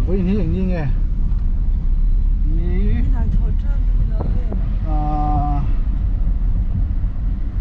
với hình như nghe đi lại thổ trăng đi nó về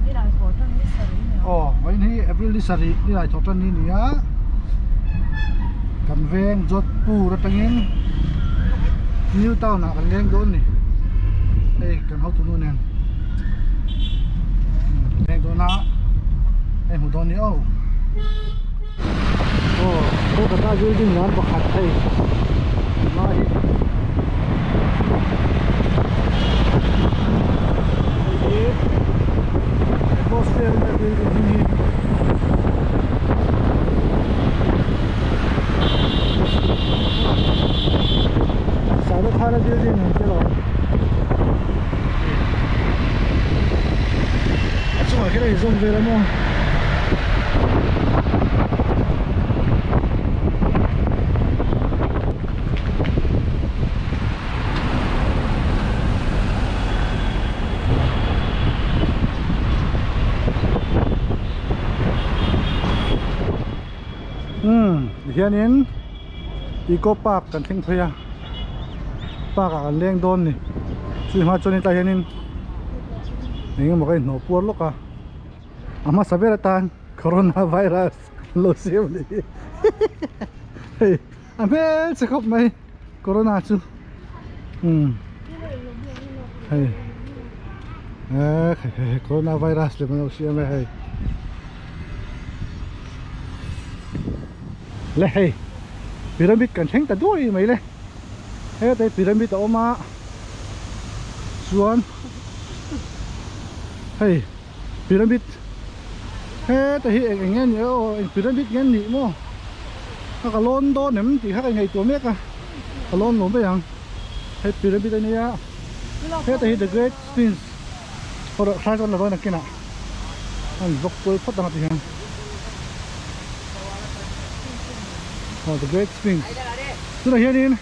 đi lại thổ trăng đi sari nữa với hình như April đi sari đi lại thổ trăng đi nữa cần ven giọt pu ra tengin New Town nak leng don ni cần hậu tu nè leng don na mu don ni cô cả ta dưới đỉnh ngắn bậc hạt thầy mai atmosphere में building ही सारे खाना building है चलो अच्छा मैं क्या zoom về lắm không hiện in Eco Park kan thing thoya park kan leng don ni chui ma choni ta hiện in ning mo kai no por loka ama sabera tan coronavirus lo siu ni hey amel se khop mai corona chu hey coronavirus le mo siu mai hey lệ hey pyramid kan theng ta đuôi mấy lệ hey tại pyramid ở mà xuân hey pyramid hey tại hiện nghe nhớ pyramid nghe nhị mo các cái lon đó ném thì các cái ngày tuổi mét à cái lon lốn bây giờ hey pyramid này á hey tại the Great Sphinx hoặc là khai con là vâng là kia nào anh dọc tôi phát tăng thì hàng the Great Sphinx. Itu dah ni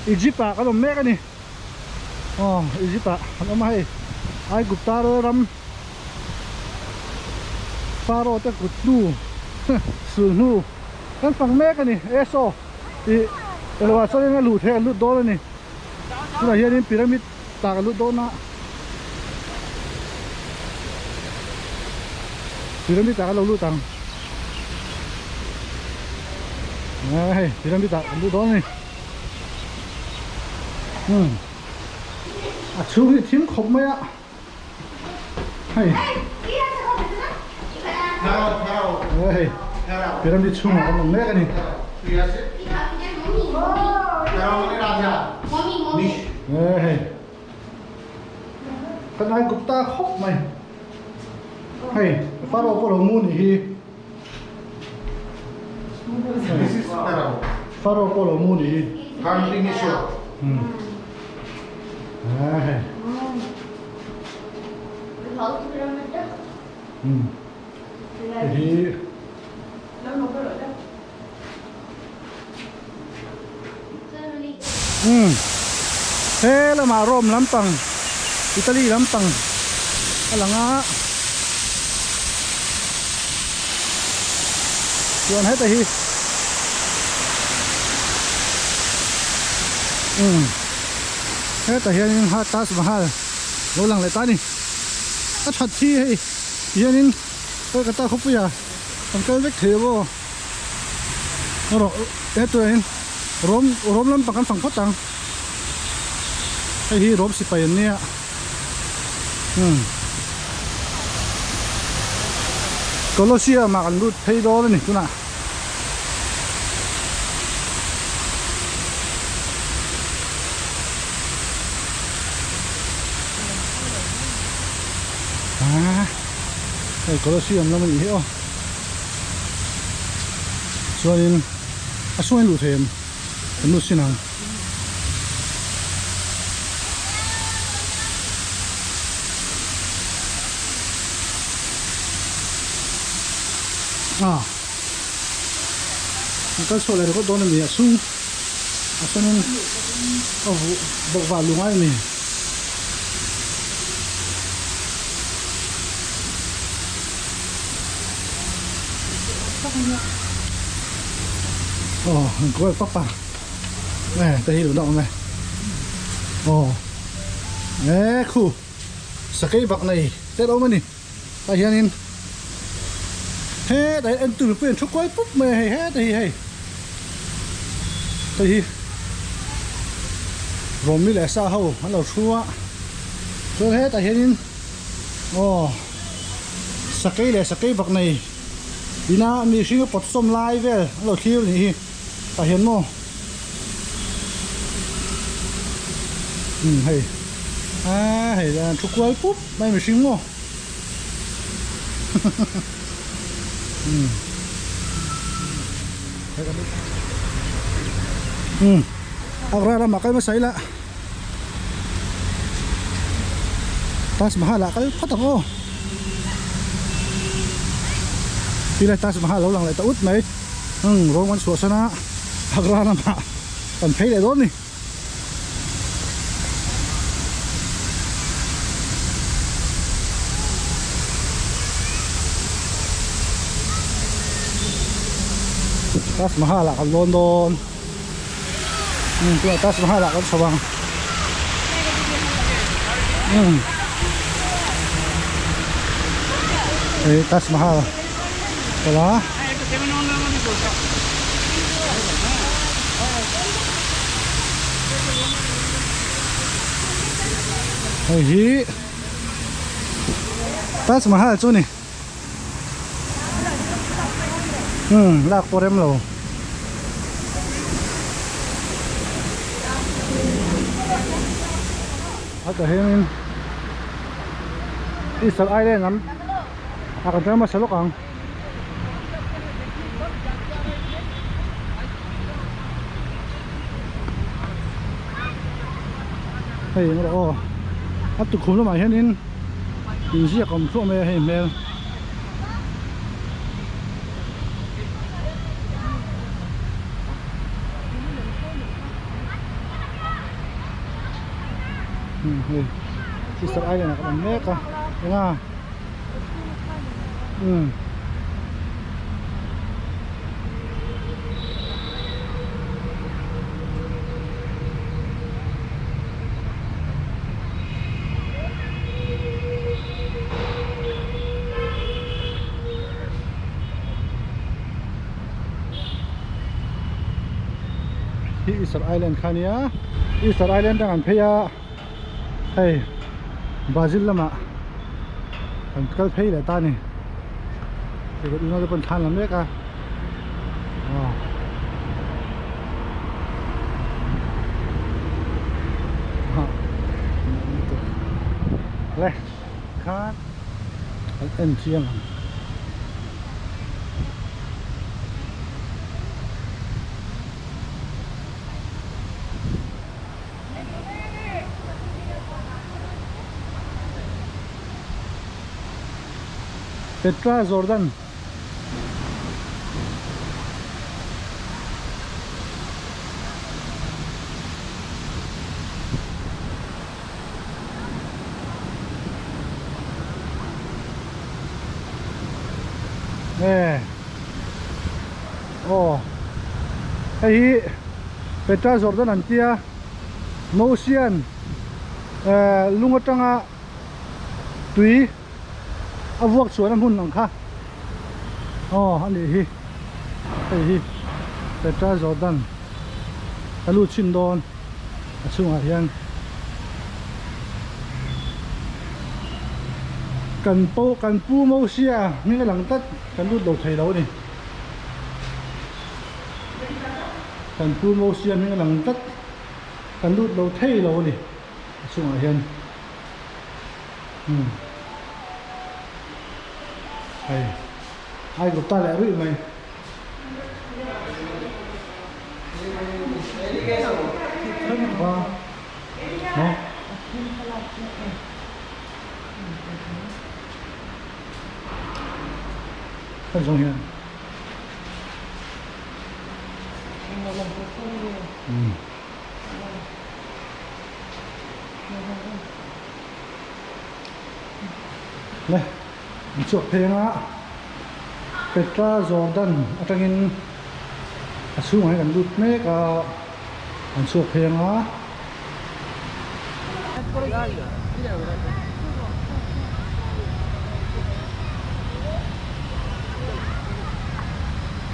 Egypt ah kalau mereka ni. Egypt ah kalau mai ai Gupta ram Pharaoh tu Kutlu Sunu kan pang mereka ni eso kalau asal ni lut he lut do ni. Itu dah ni piramid tak lut do na. Piramid tak kalau lut tang. Này, pyramid tak lut do ni. chú thì thím khổng mấy ạ. Hay. Đây. Pyramid chung là con mẹ cái này. Đây. Cái này cũng ta khóc mày. Hay, Pharaoh có đầu môn thì Pharaoh có đầu môn thì Counting is short. Đây. Thì thế là mà Rome lắm bằng Italy lắm bằng là ngã chuyện hết rồi hết rồi hiện ha Taj Mahal lâu lăng lại ta đi cái thật chi hay hiện tôi cái ta không bây giờ còn cái vết thế vô rồi hết rồi Rome lắm bằng cái phòng phát tăng hay hi Rome xịt bày nè Colosseum mà còn lút thấy đó này chú nào đây Colosseum là mình hiểu cho nên xuống lụt thêm lụt xin hàng cái số này có đón được gì xuống cho nên bọc vào luôn ai này Có papa này tay đủ động này nè khu sake bạc này tết đâu mà nè tay hiền in đấy em từ phiền chúc quayปุ๊บ mày hay hết thì rồi mới lại sao hậu hắn đầu chua cho hết tay hiền in sake bạc này đi na mi xin có xôm lai về hắn đầu thiêu này tay hiền mò hay hay chúc quayปุ๊บ mày mới xin mò Agra makai masai la tas mahal la kal phát ako pila tas mahal lo lang lại ta út mai rong man so sana agra na ma pan phei le don ni tas mahal la kal London tas mahal la kal Sabang tas mahal wala hi tas mahal chu ni lạc porem lo Ata hen Easter Island nam akan tama sa lokang hey ngoro at tu khum lo ma hen in sia kom thu me he mel Easter Island na kaman meka nga Easter Island khania Easter Island dengan pheya hey Brazil lama an kal phei la ta ni te ko ino pon than lam meka le khan an chiang Petra Jordan hey Petra Jordan antia Motion lungatanga tui avuak chuan hun lang kha ani hi Petra Jordan kalu chin don achunga hian kan pu mo sia ni lang tat kan lut lo thei lo ni kan pu mo sia ni lang tat kan lut lo thei lo ni achunga hian ai cũng ta lại rụi mày thân vào nó thân xong hiện đây chuột thế á Petra Jordan atangin xuống hay cần lụt mấy cả anh suộc hiền á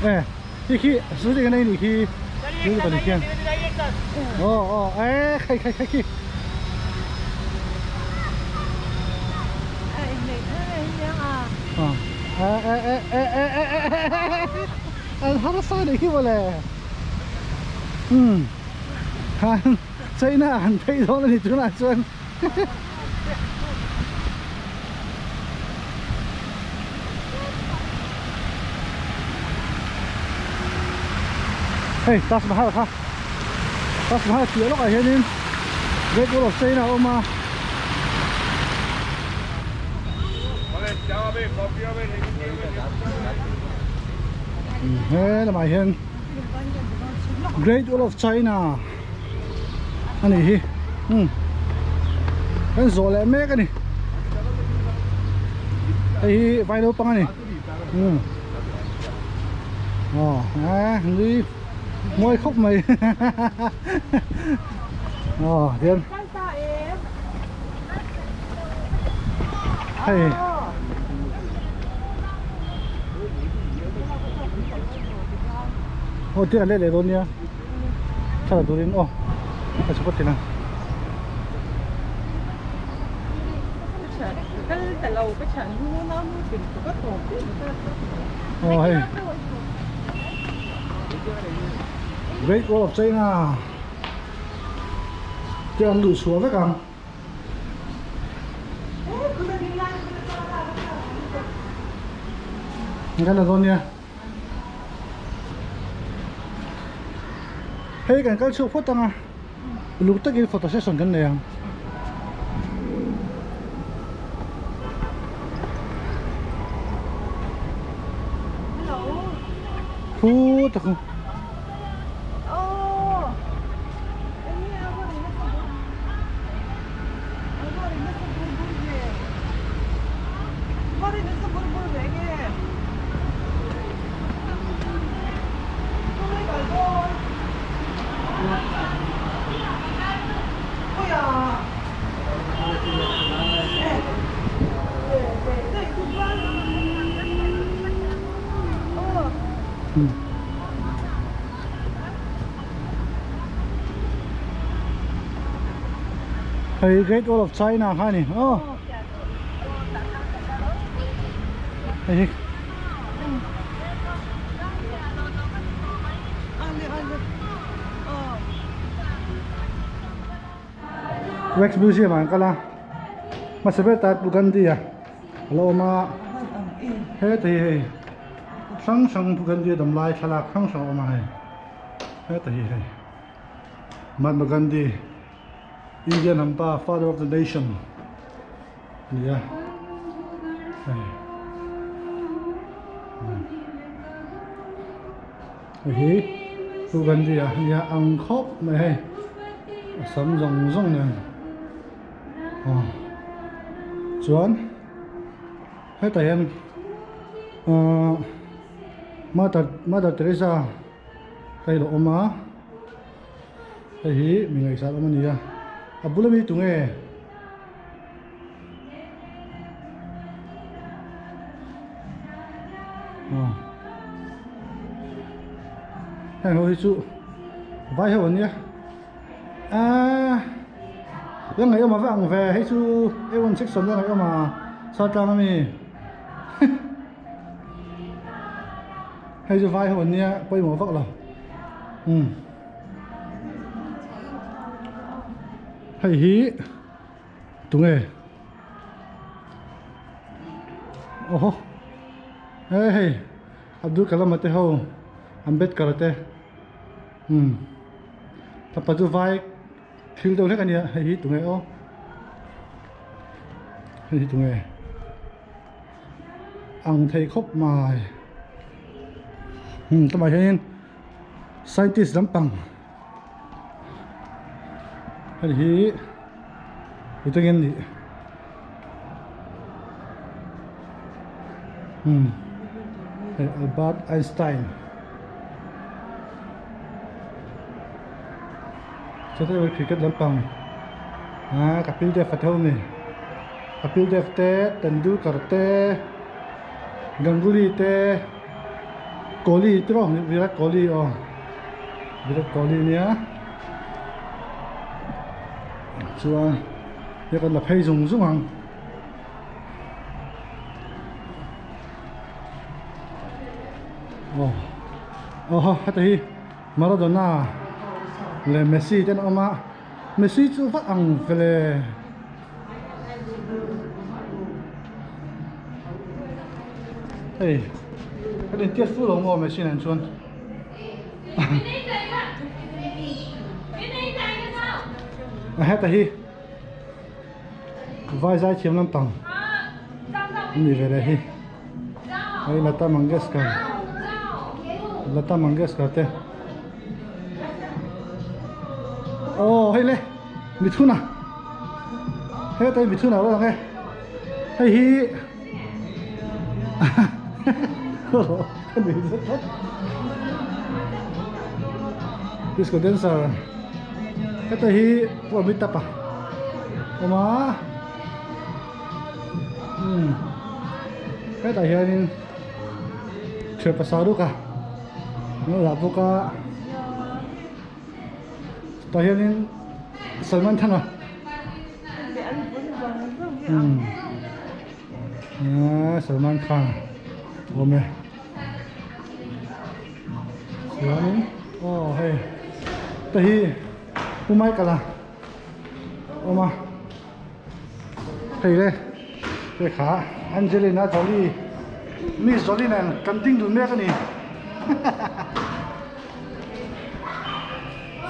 ê khi số cái này thì khi cái này kia ê khai khi harasa này khi mà lẽ han xây na han thấy đó là gì chúng là xuân hey tas mahal ha tas mahal kia lúc ấy nên ghét có lộc xây nào mà thế là mày hiền Great Wall of China anh này cái rổ lẹ mẹ cái này đây vai đâu băng này đi môi khóc mày thiên hay tiền lên để luôn nha chắc là tôi đến phải chụp tiền nào cái lầu cái trận nó chuyển có tổ hay Great Wall of China tiền lụt xuống với càng cái là luôn nha hey kan kal chu photanga luk takin photo session kan ne hu ta ko hey Great Wall of China ha ni hey Wax Museum ang kala masabet at Bugandi hello ma he thì sang Bugandi đầm lai thalak sang ma he thì Mahatma Gandhi Indian Hampa father of the nation yeah hey Bugandi ya ang khop này sắm rong này chuan hết tại em Mother Teresa cái lộ má cái hí mình ngày sao mà nhỉ bula mi tung hay hồi chú vai hậu nhé yang ngày mà vang về hay chú em check son yang ngày mà sao trang mi hay chú vai hậu nhé quay một vắc rồi hay hí tung hey Abdul Kalam ate ho Ambedkar ate tapos tu vai thil đâu hết anh nhỉ hay tung hay tung ang thầy khóc mài tao mày thấy scientist lắm bằng hay hí itu kan di Albert Einstein จะได้ไปcricket lắm bằng Kapil Dev phát hông này Kapil Dev te Tendulkar te Ganguly te Kohli te rồi Virat Kohli Virat Kohli nhá chuan giờ còn là hay dùng dung hàng hết rồi Maradona le Messi tên ông ạ Messi chú phát ăn về hey cái đến tiết phú lồng ngô Messi này chuan hết rồi vai dài chiếm lắm bằng đi về đây đây là Lata Mangeshkar te hey le Mithuna hey tay Mithuna đó nghe hey hi cái gì rất thích disco dancer cái tay hi của Amitabh mà cái tay hi chuyện pasado cả nó là vô cả tay hi Salman Khan à Salman Khan ôm này Salman hey tay hi umay ka lang oma hey le cái khá Angelina Jolie Miss Jolie này cầm tinh đun mẹ cái này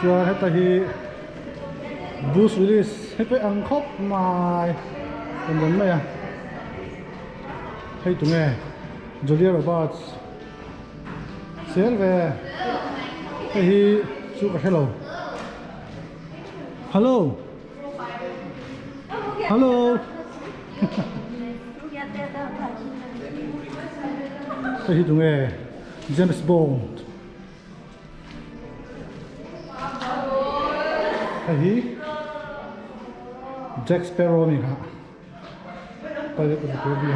chưa hết tay Bruce Willis hết cái ăn khóc mà còn vấn mày à hay tụi nghe Julia Roberts xéo về hay chú cả hello hello hay tụi nghe James Bond hay Jack Sparrow này hả bây giờ tôi có biết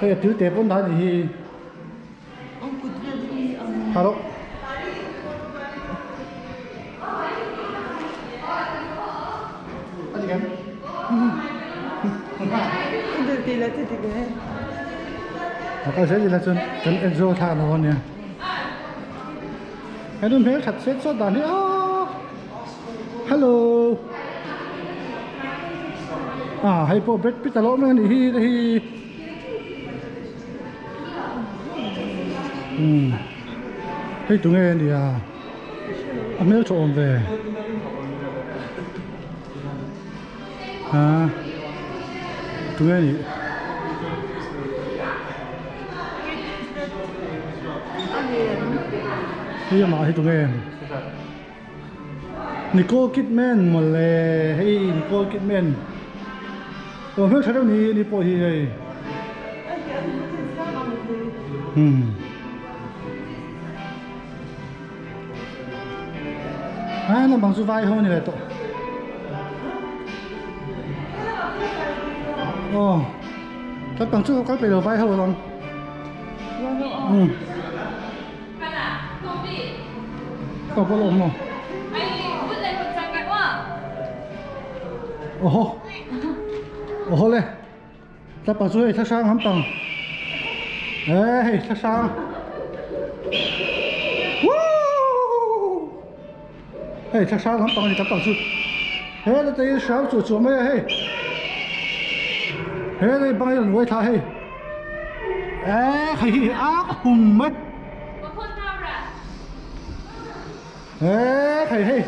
hay là thứ tệ vốn đó thì hello anh em Được thì là thế thì cái cái gì là chân Enzo thà nó nè cái đứa bé thật xét sốt đàn đấy hello hay po Brad Pitt lo nó hi hay tụi nghe thì anh nhớ trộm về tụi nghe thì bây giờ mà hay tụi nghe Nicole Kidman mà lệ hay Nicole Kidman còn hết đâu đi bộ thì này nó bằng số vai hơn này tụ các bằng số các bề đầu vai hơn không có bao lâu không lên ta bảo rồi thắc sang hắm tầng thắc sang thắc sang hắm tầng thì ta bảo rồi là tới sáu chỗ mấy đây bao nhiêu người tha hay hùng mất hay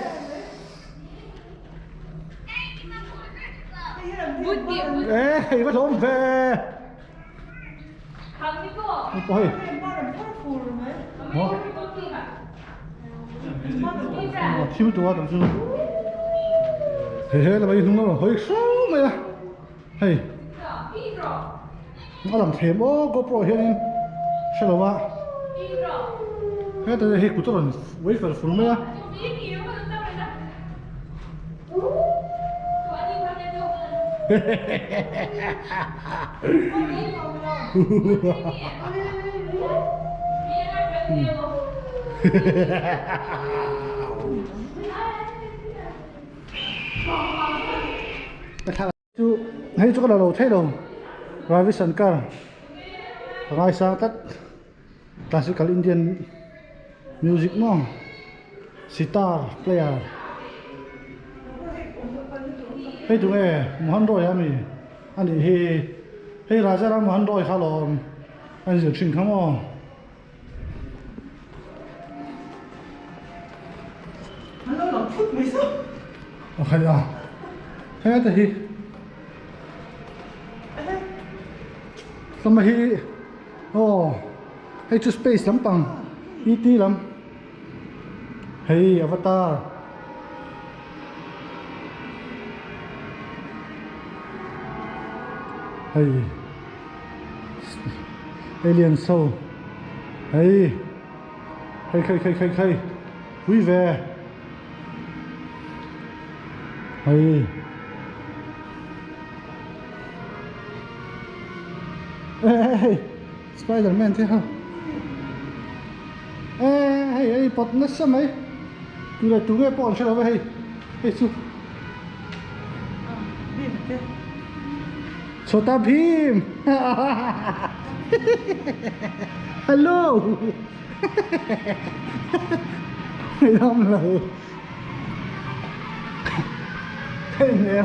hay bắt lộn về ôi thiếuตัวtầm trung là bây giờ nó hơi xấu mày hay nó làm thêm GoPro hiện sao vậy hết rồi hay của tôi là với phần phun mày chú hay chú có là đầu thế đâu Ravi Shankar ngay sang tắt classical Indian music mo sitar player hey tu nghe mohan roy ami ani he raja ram mohan roy khalom anh dự trình không mo Ano lang food mo isa? okay à hey ta hi sama hi oh hey to space lắm bằng ET lắm hey avatar hey alien soul hey hey vui vẻ hey hey Spider-Man thế không hey bật nó sao mấy tu nghe bọn sao vậy hey su Bim, Chota Bhim hello không lời hey nhiều